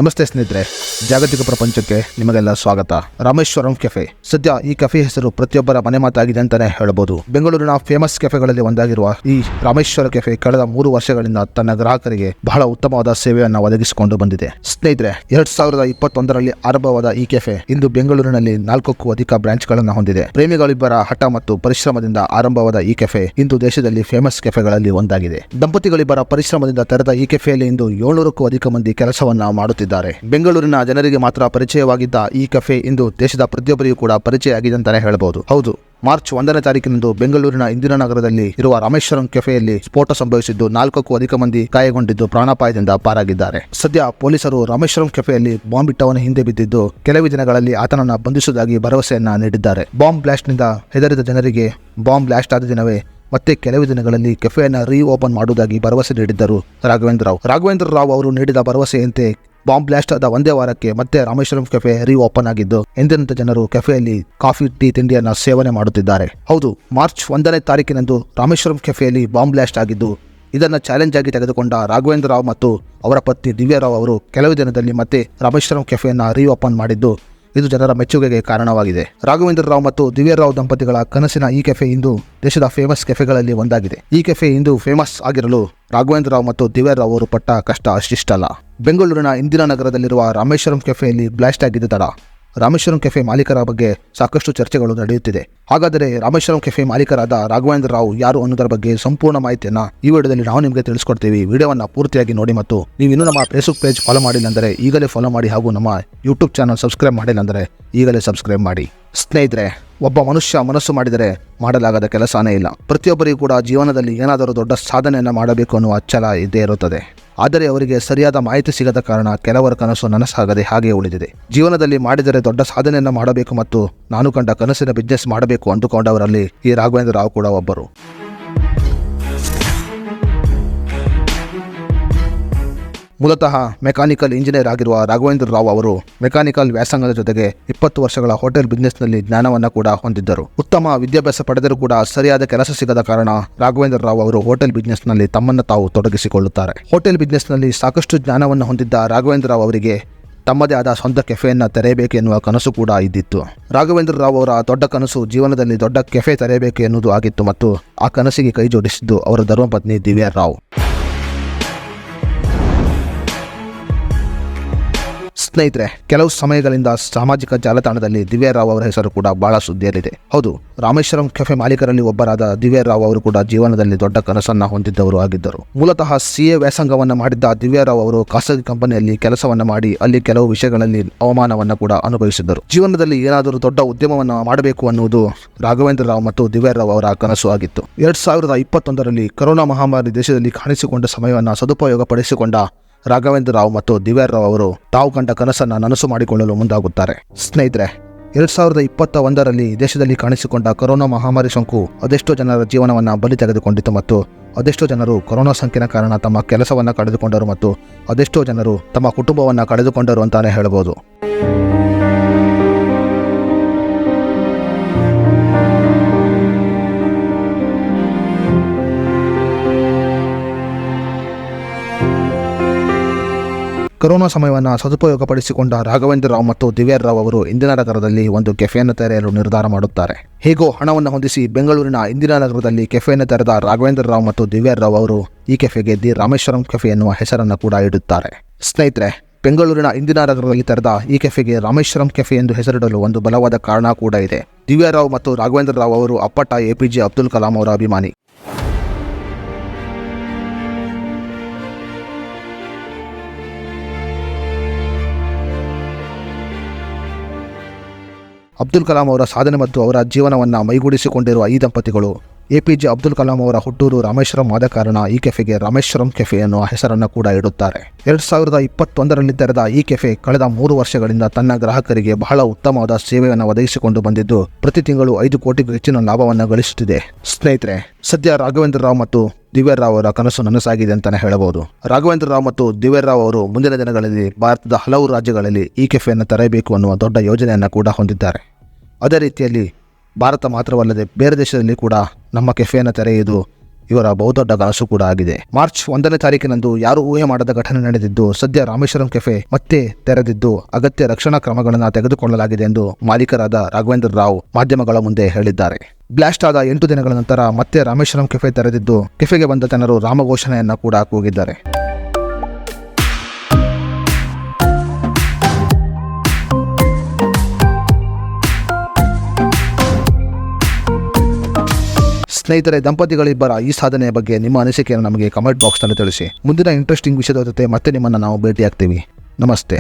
ನಮಸ್ತೆ ಸ್ನೇಹಿತರೆ, ಜಾಗತಿಕ ಪ್ರಪಂಚಕ್ಕೆ ನಿಮಗೆಲ್ಲ ಸ್ವಾಗತ. ರಾಮೇಶ್ವರಂ ಕೆಫೆ. ಸದ್ಯ ಈ ಕೆಫೆ ಹೆಸರು ಪ್ರತಿಯೊಬ್ಬರ ಮನೆ ಮಾತಾಗಿದೆ ಅಂತಾನೆ ಹೇಳಬಹುದು. ಬೆಂಗಳೂರಿನ ಫೇಮಸ್ ಕೆಫೆಗಳಲ್ಲಿ ಒಂದಾಗಿರುವ ಈ ರಾಮೇಶ್ವರ ಕೆಫೆ ಕಳೆದ 3 ವರ್ಷಗಳಿಂದ ತನ್ನ ಗ್ರಾಹಕರಿಗೆ ಬಹಳ ಉತ್ತಮವಾದ ಸೇವೆಯನ್ನು ಒದಗಿಸಿಕೊಂಡು ಬಂದಿದೆ. ಸ್ನೇಹಿತರೆ, 2021ರಲ್ಲಿ ಆರಂಭವಾದ ಈ ಕೆಫೆ ಇಂದು ಬೆಂಗಳೂರಿನಲ್ಲಿ 4ಕ್ಕೂ ಅಧಿಕ ಬ್ರಾಂಚ್ಗಳನ್ನು ಹೊಂದಿದೆ. ಪ್ರೇಮಿಗಳಿಬ್ಬರ ಹಠ ಮತ್ತು ಪರಿಶ್ರಮದಿಂದ ಆರಂಭವಾದ ಈ ಕೆಫೆ ಇಂದು ದೇಶದಲ್ಲಿ ಫೇಮಸ್ ಕೆಫೆಗಳಲ್ಲಿ ಒಂದಾಗಿದೆ. ದಂಪತಿಗಳಿಬ್ಬರ ಪರಿಶ್ರಮದಿಂದ ತೆರೆದ ಈ ಕೆಫೆಯಲ್ಲಿ ಇಂದು 700ಕ್ಕೂ ಅಧಿಕ ಮಂದಿ ಕೆಲಸವನ್ನ ಮಾಡುತ್ತಿದ್ದಾರೆ. ಬೆಂಗಳೂರಿನ ಜನರಿಗೆ ಮಾತ್ರ ಪರಿಚಯವಾಗಿದ್ದ ಈ ಕೆಫೆ ಇಂದು ದೇಶದ ಪ್ರತಿಯೊಬ್ಬರಿಗೂ ಕೂಡ ಪರಿಚಯ ಆಗಿದೆ ಅಂತಾನೆ ಹೇಳಬಹುದು. ಹೌದು, ಮಾರ್ಚ್ 1ನೇ ತಾರೀಕಿನಂದು ಬೆಂಗಳೂರಿನ ಇಂದಿರಾನಗರದಲ್ಲಿ ಇರುವ ರಾಮೇಶ್ವರಂ ಕೆಫೆಯಲ್ಲಿ ಸ್ಫೋಟ ಸಂಭವಿಸಿದ್ದು 4ಕ್ಕೂ ಅಧಿಕ ಮಂದಿ ಗಾಯಗೊಂಡಿದ್ದು ಪ್ರಾಣಾಪಾಯದಿಂದ ಪಾರಾಗಿದ್ದಾರೆ. ಸದ್ಯ ಪೊಲೀಸರು ರಾಮೇಶ್ವರಂ ಕೆಫೆಯಲ್ಲಿ ಬಾಂಬ್ ಇಟ್ಟವನ ಹಿಂದೆ ಬಿದ್ದಿದ್ದು ಕೆಲವೇ ದಿನಗಳಲ್ಲಿ ಆತನನ್ನು ಬಂಧಿಸುವುದಾಗಿ ಭರವಸೆಯನ್ನ ನೀಡಿದ್ದಾರೆ. ಬಾಂಬ್ ಬ್ಲಾಸ್ಟ್ನಿಂದ ಹೆದರಿದ ಜನರಿಗೆ ಬಾಂಬ್ ಬ್ಲಾಸ್ಟ್ ಆದ ದಿನವೇ ಮತ್ತೆ ಕೆಲವು ದಿನಗಳಲ್ಲಿ ಕೆಫೆಯನ್ನು ಓಪನ್ ಮಾಡುವುದಾಗಿ ಭರವಸೆ ನೀಡಿದ್ದರು ರಾಘವೇಂದ್ರ ರಾವ್ ಅವರು ನೀಡಿದ ಭರವಸೆಯಂತೆ ಬಾಂಬ್ ಬ್ಲಾಸ್ಟ್ ಆದ ಒಂದೇ ವಾರಕ್ಕೆ ಮತ್ತೆ ರಾಮೇಶ್ವರಂ ಕೆಫೆ ಓಪನ್ ಆಗಿದ್ದು ಎಂದಿನಂತೆ ಜನರು ಕೆಫೆಯಲ್ಲಿ ಕಾಫಿ, ಟೀ, ತಿಂಡಿಯನ್ನು ಸೇವನೆ ಮಾಡುತ್ತಿದ್ದಾರೆ. ಹೌದು, ಮಾರ್ಚ್ 1ನೇ ತಾರೀಕಿನಂದು ರಾಮೇಶ್ವರಂ ಕೆಫೆಯಲ್ಲಿ ಬಾಂಬ್ ಬ್ಲಾಸ್ಟ್ ಆಗಿದ್ದು ಇದನ್ನು ಚಾಲೆಂಜ್ ಆಗಿ ತೆಗೆದುಕೊಂಡ ರಾಘವೇಂದ್ರ ರಾವ್ ಮತ್ತು ಅವರ ಪತ್ನಿ ದಿವ್ಯಾ ರಾವ್ ಅವರು ಕೆಲವು ದಿನದಲ್ಲಿ ಮತ್ತೆ ರಾಮೇಶ್ವರಂ ಕೆಫೆಯನ್ನು ಓಪನ್ ಮಾಡಿದ್ದು ಇದು ಜನರ ಮೆಚ್ಚುಗೆಗೆ ಕಾರಣವಾಗಿದೆ. ರಾಘವೇಂದ್ರ ರಾವ್ ಮತ್ತು ದಿವ್ಯಾ ರಾವ್ ದಂಪತಿಗಳ ಕನಸಿನ ಈ ಕೆಫೆ ಇಂದು ದೇಶದ ಫೇಮಸ್ ಕೆಫೆಗಳಲ್ಲಿ ಒಂದಾಗಿದೆ. ಈ ಕೆಫೆ ಇಂದು ಫೇಮಸ್ ಆಗಿರಲು ರಾಘವೇಂದ್ರ ರಾವ್ ಮತ್ತು ದಿವ್ಯಾ ರಾವ್ ಅವರು ಪಟ್ಟ ಕಷ್ಟ ಅಷ್ಟಿಷ್ಟಲ್ಲ. ಬೆಂಗಳೂರಿನ ಇಂದಿರಾನಗರದಲ್ಲಿರುವ ರಾಮೇಶ್ವರಂ ಕೆಫೆಯಲ್ಲಿ ಬ್ಲಾಸ್ಟ್ ಆಗಿದ್ದ ತಡ ರಾಮೇಶ್ವರಂ ಕೆಫೆ ಮಾಲೀಕರ ಬಗ್ಗೆ ಸಾಕಷ್ಟು ಚರ್ಚೆಗಳು ನಡೆಯುತ್ತಿದೆ. ಹಾಗಾದರೆ ರಾಮೇಶ್ವರಂ ಕೆಫೆ ಮಾಲೀಕರಾದ ರಾಘವೇಂದ್ರ ರಾವ್ ಯಾರು ಅನ್ನೋದರ ಬಗ್ಗೆ ಸಂಪೂರ್ಣ ಮಾಹಿತಿಯನ್ನು ಈ ವಿಡಿಯೋದಲ್ಲಿ ನಾವು ನಿಮಗೆ ತಿಳಿಸ್ಕೊಡ್ತೀವಿ. ವಿಡಿಯೋವನ್ನು ಪೂರ್ತಿಯಾಗಿ ನೋಡಿ ಮತ್ತು ನೀವು ಇನ್ನೂ ನಮ್ಮ ಫೇಸ್ಬುಕ್ ಪೇಜ್ ಫಾಲೋ ಮಾಡಿಲ್ಲ ಅಂದರೆ ಈಗಲೇ ಫಾಲೋ ಮಾಡಿ ಹಾಗೂ ನಮ್ಮ ಯೂಟ್ಯೂಬ್ ಚಾನಲ್ ಸಬ್ಸ್ಕ್ರೈಬ್ ಮಾಡಿಲ್ಲ ಅಂದರೆ ಈಗಲೇ ಸಬ್ಸ್ಕ್ರೈಬ್ ಮಾಡಿ. ಸ್ನೇಹಿತರೆ, ಒಬ್ಬ ಮನುಷ್ಯ ಮನಸ್ಸು ಮಾಡಿದರೆ ಮಾಡಲಾಗದ ಕೆಲಸನೇ ಇಲ್ಲ. ಪ್ರತಿಯೊಬ್ಬರಿಗೂ ಕೂಡ ಜೀವನದಲ್ಲಿ ಏನಾದರೂ ದೊಡ್ಡ ಸಾಧನೆಯನ್ನು ಮಾಡಬೇಕು ಅನ್ನುವ ಛಲ ಇದ್ದೇ ಇರುತ್ತದೆ. ಆದರೆ ಅವರಿಗೆ ಸರಿಯಾದ ಮಾಹಿತಿ ಸಿಗದ ಕಾರಣ ಕೆಲವರ ಕನಸು ನನಸಾಗದೆ ಹಾಗೆ ಉಳಿದಿದೆ. ಜೀವನದಲ್ಲಿ ಮಾಡಿದರೆ ದೊಡ್ಡ ಸಾಧನೆಯನ್ನು ಮಾಡಬೇಕು ಮತ್ತು ನಾನು ಕಂಡ ಕನಸಿನ ಬಿಸ್ನೆಸ್ ಮಾಡಬೇಕು ಅಂದುಕೊಂಡವರಲ್ಲಿ ಈ ರಾಘವೇಂದ್ರ ರಾವ್ ಕೂಡ ಒಬ್ಬರು. ಮೂಲತಃ ಮೆಕ್ಯಾನಿಕಲ್ ಇಂಜಿನಿಯರ್ ಆಗಿರುವ ರಾಘವೇಂದ್ರ ರಾವ್ ಅವರು ಮೆಕ್ಯಾನಿಕಲ್ ವ್ಯಾಸಂಗದ ಜೊತೆಗೆ 20 ವರ್ಷಗಳ ಹೋಟೆಲ್ ಬಿಸ್ನೆಸ್ನಲ್ಲಿ ಜ್ಞಾನವನ್ನು ಕೂಡ ಹೊಂದಿದ್ದರು. ಉತ್ತಮ ವಿದ್ಯಾಭ್ಯಾಸ ಪಡೆದರೂ ಕೂಡ ಸರಿಯಾದ ಕೆಲಸ ಸಿಗದ ಕಾರಣ ರಾಘವೇಂದ್ರ ರಾವ್ ಅವರು ಹೋಟೆಲ್ ಬಿಸ್ನೆಸ್ನಲ್ಲಿ ತಮ್ಮನ್ನು ತಾವು ತೊಡಗಿಸಿಕೊಳ್ಳುತ್ತಾರೆ. ಹೋಟೆಲ್ ಬಿಸ್ನೆಸ್ನಲ್ಲಿ ಸಾಕಷ್ಟು ಜ್ಞಾನವನ್ನು ಹೊಂದಿದ್ದ ರಾಘವೇಂದ್ರ ರಾವ್ ಅವರಿಗೆ ತಮ್ಮದೇ ಆದ ಸ್ವಂತ ಕೆಫೆಯನ್ನು ತೆರೆಯಬೇಕು ಎನ್ನುವ ಕನಸು ಕೂಡ ಇದ್ದಿತ್ತು. ರಾಘವೇಂದ್ರ ರಾವ್ ಅವರ ದೊಡ್ಡ ಕನಸು ಜೀವನದಲ್ಲಿ ದೊಡ್ಡ ಕೆಫೆ ತೆರೆಯಬೇಕು ಎನ್ನುವುದು ಆಗಿತ್ತು ಮತ್ತು ಆ ಕನಸಿಗೆ ಕೈ ಜೋಡಿಸಿದ್ದು ಅವರ ಧರ್ಮಪತ್ನಿ ದಿವ್ಯಾ ರಾವ್. ಸ್ನೇಹಿತರೆ, ಕೆಲವು ಸಮಯಗಳಿಂದ ಸಾಮಾಜಿಕ ಜಾಲತಾಣದಲ್ಲಿ ದಿವ್ಯಾ ರಾವ್ ಅವರ ಹೆಸರು ಕೂಡ ಬಹಳ ಸುದ್ದಿಯಲ್ಲಿದೆ. ಹೌದು, ರಾಮೇಶ್ವರಂ ಕೆಫೆ ಮಾಲೀಕರಲ್ಲಿ ಒಬ್ಬರಾದ ದಿವ್ಯಾ ರಾವ್ ಅವರು ಕೂಡ ಜೀವನದಲ್ಲಿ ದೊಡ್ಡ ಕನಸನ್ನ ಹೊಂದಿದ್ದವರು ಆಗಿದ್ದರು. ಮೂಲತಃ CA ವ್ಯಾಸಂಗವನ್ನು ಮಾಡಿದ್ದ ದಿವ್ಯಾ ರಾವ್ ಅವರು ಖಾಸಗಿ ಕಂಪನಿಯಲ್ಲಿ ಕೆಲಸವನ್ನ ಮಾಡಿ ಅಲ್ಲಿ ಕೆಲವು ವಿಷಯಗಳಲ್ಲಿ ಅವಮಾನವನ್ನು ಕೂಡ ಅನುಭವಿಸಿದ್ದರು. ಜೀವನದಲ್ಲಿ ಏನಾದರೂ ದೊಡ್ಡ ಉದ್ಯಮವನ್ನು ಮಾಡಬೇಕು ಅನ್ನುವುದು ರಾಘವೇಂದ್ರ ರಾವ್ ಮತ್ತು ದಿವ್ಯಾ ರಾವ್ ಅವರ ಕನಸು ಆಗಿತ್ತು. 2021ರಲ್ಲಿ ಕೊರೋನಾ ಮಹಾಮಾರಿ ದೇಶದಲ್ಲಿ ಕಾಣಿಸಿಕೊಂಡ ಸಮಯವನ್ನು ಸದುಪಯೋಗ ಪಡಿಸಿಕೊಂಡ ರಾಘವೇಂದ್ರ ರಾವ್ ಮತ್ತು ದಿವ್ಯಾ ರಾವ್ ಅವರು ತಾವು ಕಂಡ ಕನಸನ್ನು ನನಸು ಮಾಡಿಕೊಳ್ಳಲು ಮುಂದಾಗುತ್ತಾರೆ. ಸ್ನೇಹಿತರೆ, 2021ರಲ್ಲಿ ದೇಶದಲ್ಲಿ ಕಾಣಿಸಿಕೊಂಡ ಕೊರೋನಾ ಮಹಾಮಾರಿ ಸೋಂಕು ಅದೆಷ್ಟೋ ಜನರ ಜೀವನವನ್ನು ಬಲಿ ತೆಗೆದುಕೊಂಡಿತು ಮತ್ತು ಅದೆಷ್ಟೋ ಜನರು ಕೊರೋನಾ ಸೋಂಕಿನ ಕಾರಣ ತಮ್ಮ ಕೆಲಸವನ್ನು ಕಳೆದುಕೊಂಡರು ಮತ್ತು ಅದೆಷ್ಟೋ ಜನರು ತಮ್ಮ ಕುಟುಂಬವನ್ನು ಕಳೆದುಕೊಂಡರು ಅಂತಾನೆ ಹೇಳಬಹುದು. ಕೊರೋನಾ ಸಮಯವನ್ನು ಸದುಪಯೋಗಪಡಿಸಿಕೊಂಡ ರಾಘವೇಂದ್ರ ರಾವ್ ಮತ್ತು ದಿವ್ಯಾ ರಾವ್ ಅವರು ಇಂದಿರಾನಗರದಲ್ಲಿ ಒಂದು ಕೆಫೆಯನ್ನು ತೆರೆಯಲು ನಿರ್ಧಾರ ಮಾಡುತ್ತಾರೆ. ಹೇಗೋ ಹಣವನ್ನು ಹೊಂದಿಸಿ ಬೆಂಗಳೂರಿನ ಇಂದಿರಾನಗರದಲ್ಲಿ ಕೆಫೆಯನ್ನು ತೆರೆದ ರಾಘವೇಂದ್ರ ರಾವ್ ಮತ್ತು ದಿವ್ಯಾ ರಾವ್ ಅವರು ಈ ಕೆಫೆಗೆ ದಿ ರಾಮೇಶ್ವರಂ ಕೆಫೆ ಎನ್ನುವ ಹೆಸರನ್ನು ಕೂಡ ಇಡುತ್ತಾರೆ. ಸ್ನೇಹಿತರೆ, ಬೆಂಗಳೂರಿನ ಇಂದಿರಾನಗರದಲ್ಲಿ ತೆರೆದ ಈ ಕೆಫೆಗೆ ರಾಮೇಶ್ವರಂ ಕೆಫೆ ಎಂದು ಹೆಸರಿಡಲು ಒಂದು ಬಲವಾದ ಕಾರಣ ಕೂಡ ಇದೆ. ದಿವ್ಯಾ ರಾವ್ ಮತ್ತು ರಾಘವೇಂದ್ರ ರಾವ್ ಅವರು ಅಪ್ಪಟ APJ ಅಬ್ದುಲ್ ಕಲಾಂ ಅವರ ಅಭಿಮಾನಿ. ಅಬ್ದುಲ್ ಕಲಾಂ ಅವರ ಸಾಧನೆ ಮತ್ತು ಅವರ ಜೀವನವನ್ನು ಮೈಗೂಡಿಸಿಕೊಂಡಿರುವ ಈ ದಂಪತಿಗಳು APJ ಅಬ್ದುಲ್ ಕಲಾಂ ಅವರ ಹುಟ್ಟೂರು ರಾಮೇಶ್ವರಂ ಆದ ಕಾರಣ ಈ ಕೆಫೆಗೆ ರಾಮೇಶ್ವರಂ ಕೆಫೆ ಎನ್ನುವ ಹೆಸರನ್ನು ಕೂಡ ಇಡುತ್ತಾರೆ. 2021ರಲ್ಲಿ ತೆರೆದ ಈ ಕೆಫೆ ಕಳೆದ 3 ವರ್ಷಗಳಿಂದ ತನ್ನ ಗ್ರಾಹಕರಿಗೆ ಬಹಳ ಉತ್ತಮವಾದ ಸೇವೆಯನ್ನು ಒದಗಿಸಿಕೊಂಡು ಬಂದಿದ್ದು ಪ್ರತಿ ತಿಂಗಳು 5 ಕೋಟಿಗೂ ಹೆಚ್ಚಿನ ಲಾಭವನ್ನು ಗಳಿಸುತ್ತಿದೆ. ಸ್ನೇಹಿತರೆ, ಸದ್ಯ ರಾಘವೇಂದ್ರ ರಾವ್ ಮತ್ತು ದಿವ್ಯಾ ರಾವ್ ಅವರ ಕನಸು ನನಸಾಗಿದೆ ಅಂತಾನೆ ಹೇಳಬಹುದು. ರಾಘವೇಂದ್ರ ರಾವ್ ಮತ್ತು ದಿವ್ಯಾ ರಾವ್ ಅವರು ಮುಂದಿನ ದಿನಗಳಲ್ಲಿ ಭಾರತದ ಹಲವು ರಾಜ್ಯಗಳಲ್ಲಿ ಈ ಕೆಫೆಯನ್ನು ತೆರೆಯಬೇಕು ಅನ್ನುವ ದೊಡ್ಡ ಯೋಜನೆಯನ್ನು ಕೂಡ ಹೊಂದಿದ್ದಾರೆ. ಅದೇ ರೀತಿಯಲ್ಲಿ ಭಾರತ ಮಾತ್ರವಲ್ಲದೆ ಬೇರೆ ದೇಶದಲ್ಲಿ ಕೂಡ ನಮ್ಮ ಕೆಫೆಯನ್ನು ತೆರೆಯುವುದು ಇವರ ಬಹುದೊಡ್ಡ ಕನಸು ಕೂಡ ಆಗಿದೆ. ಮಾರ್ಚ್ 1ನೇ ತಾರೀಕಿನಂದು ಯಾರು ಊಹೆ ಮಾಡದ ಘಟನೆ ನಡೆದಿದ್ದು, ಸದ್ಯ ರಾಮೇಶ್ವರಂ ಕೆಫೆ ಮತ್ತೆ ತೆರೆದಿದ್ದು ಅಗತ್ಯ ರಕ್ಷಣಾ ಕ್ರಮಗಳನ್ನು ತೆಗೆದುಕೊಳ್ಳಲಾಗಿದೆ ಎಂದು ಮಾಲೀಕರಾದ ರಾಘವೇಂದ್ರ ರಾವ್ ಮಾಧ್ಯಮಗಳ ಮುಂದೆ ಹೇಳಿದ್ದಾರೆ. ಬ್ಲಾಸ್ಟ್ ಆದ 8 ದಿನಗಳ ನಂತರ ಮತ್ತೆ ರಾಮೇಶ್ವರಂ ಕೆಫೆ ತೆರೆದಿದ್ದು, ಕೆಫೆಗೆ ಬಂದ ಜನರು ರಾಮಘೋಷಣೆಯನ್ನ ಕೂಡ ಕೂಗಿದ್ದಾರೆ. ಸ್ನೇಹಿತರೆ, ದಂಪತಿಗಳಿಬ್ಬರ ಈ ಸಾಧನೆಯ ಬಗ್ಗೆ ನಿಮ್ಮ ಅನಿಸಿಕೆಯನ್ನು ನಮಗೆ ಕಮೆಂಟ್ ಬಾಕ್ಸ್ನಲ್ಲಿ ತಿಳಿಸಿ. ಮುಂದಿನ ಇಂಟ್ರೆಸ್ಟಿಂಗ್ ವಿಷಯದ ಜೊತೆ ಮತ್ತೆ ನಿಮ್ಮನ್ನು ನಾವು ಭೇಟಿಯಾಗ್ತೀವಿ. ನಮಸ್ತೆ.